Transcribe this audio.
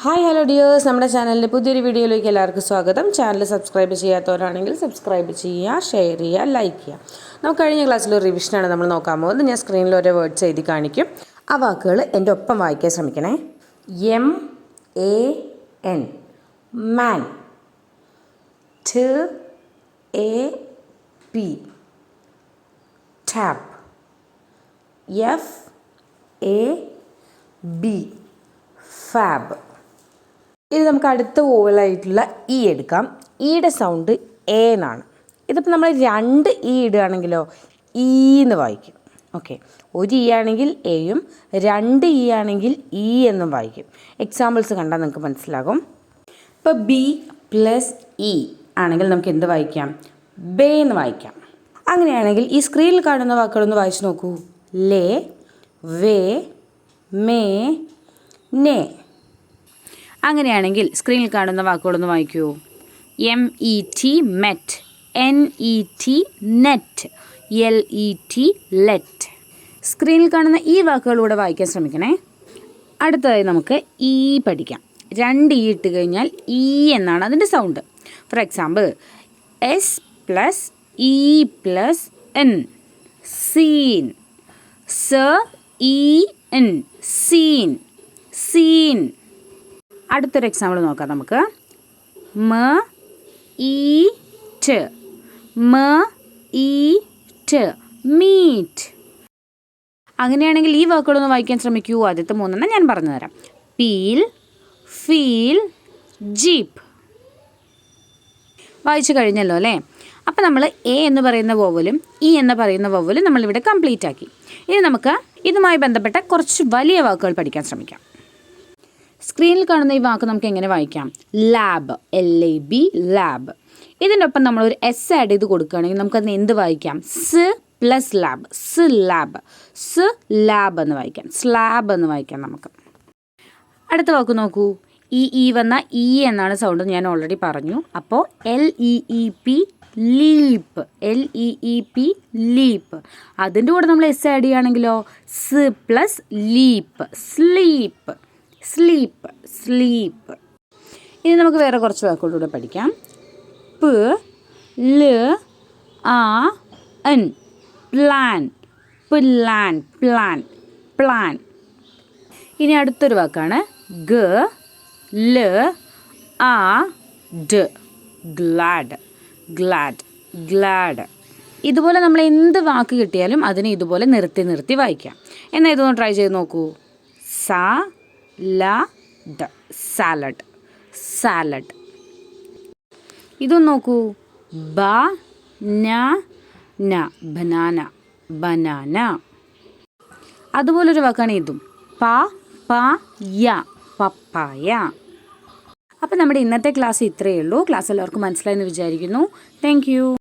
Hi hello dears, നമ്മുടെ ചാനലിൻ്റെ പുതിയൊരു വീഡിയോയിലേക്ക് എല്ലാവർക്കും സ്വാഗതം. ചാനൽ സബ്സ്ക്രൈബ് ചെയ്യാത്തവരാണെങ്കിൽ സബ്സ്ക്രൈബ് ചെയ്യുക, ഷെയർ ചെയ്യുക, ലൈക്ക് ചെയ്യുക. നമുക്ക് കഴിഞ്ഞ ക്ലാസ്സിലൊരു റിവിഷനാണ് നമ്മൾ നോക്കാൻ പോകുന്നത്. ഞാൻ സ്ക്രീനിൽ ഓരോ വേർഡ്സ് എഴുതി കാണിക്കും. ആ വാക്കുകൾ എൻ്റെ ഒപ്പം വായിക്കാൻ ശ്രമിക്കണേ. MAN മാൻ, TAP ടാപ്പ്, FAB ഫാബ്. ഇത് നമുക്ക് അടുത്ത വോവലായിട്ടുള്ള ഇ എടുക്കാം. ഇയുടെ സൗണ്ട് എ എന്നാണ്. ഇതിപ്പോൾ നമ്മൾ 2 ഇ ഇടുകയാണെങ്കിലോ ഈ എന്ന് വായിക്കും. ഓക്കെ, ഒരു ഇ ആണെങ്കിൽ എയും 2 ഇ ആണെങ്കിൽ ഇ എന്നും വായിക്കും. എക്സാമ്പിൾസ് കണ്ടാൽ നിങ്ങൾക്ക് മനസ്സിലാകും. ഇപ്പോൾ B + E ആണെങ്കിൽ നമുക്ക് എന്ത് വായിക്കാം? ബേ എന്ന് വായിക്കാം. അങ്ങനെയാണെങ്കിൽ ഈ സ്ക്രീനിൽ കാണുന്ന വാക്കുകളൊന്ന് വായിച്ചു നോക്കൂ. ലേ, വേ, മേ, നേ. അങ്ങനെയാണെങ്കിൽ സ്ക്രീനിൽ കാണുന്ന വാക്കുകളൊന്ന് വായിക്കൂ. MET met, NET net, LET let. സ്ക്രീനിൽ കാണുന്ന ഈ വാക്കുകളിലൂടെ വായിക്കാൻ ശ്രമിക്കണേ. അടുത്തതായി നമുക്ക് ഈ പഠിക്കാം. 2 ഇ ഇട്ട് കഴിഞ്ഞാൽ ഈ എന്നാണ് അതിൻ്റെ sound. For example, S+E+N seen, SEN seen, seen. അടുത്തൊരു എക്സാമ്പിൾ നോക്കാം നമുക്ക്. MEAT meat. അങ്ങനെയാണെങ്കിൽ ഈ വാക്കുകളൊന്ന് വായിക്കാൻ ശ്രമിക്കൂ. ആദ്യത്തെ 3 ഞാൻ പറഞ്ഞു തരാം. Peel, feel, jeep. വായിച്ചു കഴിഞ്ഞല്ലോ അല്ലേ? അപ്പോൾ നമ്മൾ എ എന്ന് പറയുന്ന വോവലും ഇ എന്ന് പറയുന്ന വോവലും നമ്മളിവിടെ കംപ്ലീറ്റ് ആക്കി. ഇനി നമുക്ക് ഇതുമായി ബന്ധപ്പെട്ട കുറച്ച് വലിയ വാക്കുകൾ പഠിക്കാൻ ശ്രമിക്കാം. സ്ക്രീനിൽ കാണുന്ന ഈ വാക്ക് നമുക്ക് എങ്ങനെ വായിക്കാം? Lab, LAB lab. ഇതിൻ്റെ ഒപ്പം നമ്മളൊരു S ആഡ് ചെയ്ത് കൊടുക്കുകയാണെങ്കിൽ നമുക്കതിന് എന്ത് വായിക്കാം? + ലാബ്, ലാബ്, ലാബ് എന്ന് വായിക്കാം. സ്ലാബ് എന്ന് വായിക്കാം നമുക്ക്. അടുത്ത വാക്ക് നോക്കൂ. ഈ വന്ന ഇ എന്നാണ് സൗണ്ട്, ഞാൻ ഓൾറെഡി പറഞ്ഞു. അപ്പോൾ LEEP ലീപ്പ്, LEEP ലീപ്പ്. അതിൻ്റെ കൂടെ നമ്മൾ S ആഡ് ചെയ്യുകയാണെങ്കിലോ + ലീപ്പ്, സ്ലീപ്പ്, സ്ലീപ്പ്, സ്ലീപ്പ്. ഇനി നമുക്ക് വേറെ കുറച്ച് വാക്കുകളിലൂടെ പഠിക്കാം. PLAN plan, plan, plan, plan. ഇനി അടുത്തൊരു വാക്കാണ് GLAD ഗ്ലാഡ്, ഗ്ലാഡ്, ഗ്ലാഡ്. ഇതുപോലെ നമ്മൾ എന്ത് വാക്ക് കിട്ടിയാലും അതിനെ ഇതുപോലെ നിർത്തി നിർത്തി വായിക്കാം. എന്നാൽ ഇതൊന്ന് ട്രൈ ചെയ്ത് നോക്കൂ. Salad, salad, salad. ഇതൊന്ന് നോക്കൂ. Banana, banana, banana. അതുപോലൊരു വാക്കാണ് ഇതും. പപ്പായ, പപ്പായ. അപ്പോൾ നമ്മുടെ ഇന്നത്തെ ക്ലാസ് ഇത്രയേ ഉള്ളൂ. ക്ലാസ് എല്ലാവർക്കും മനസ്സിലായെന്ന് വിചാരിക്കുന്നു. Thank you.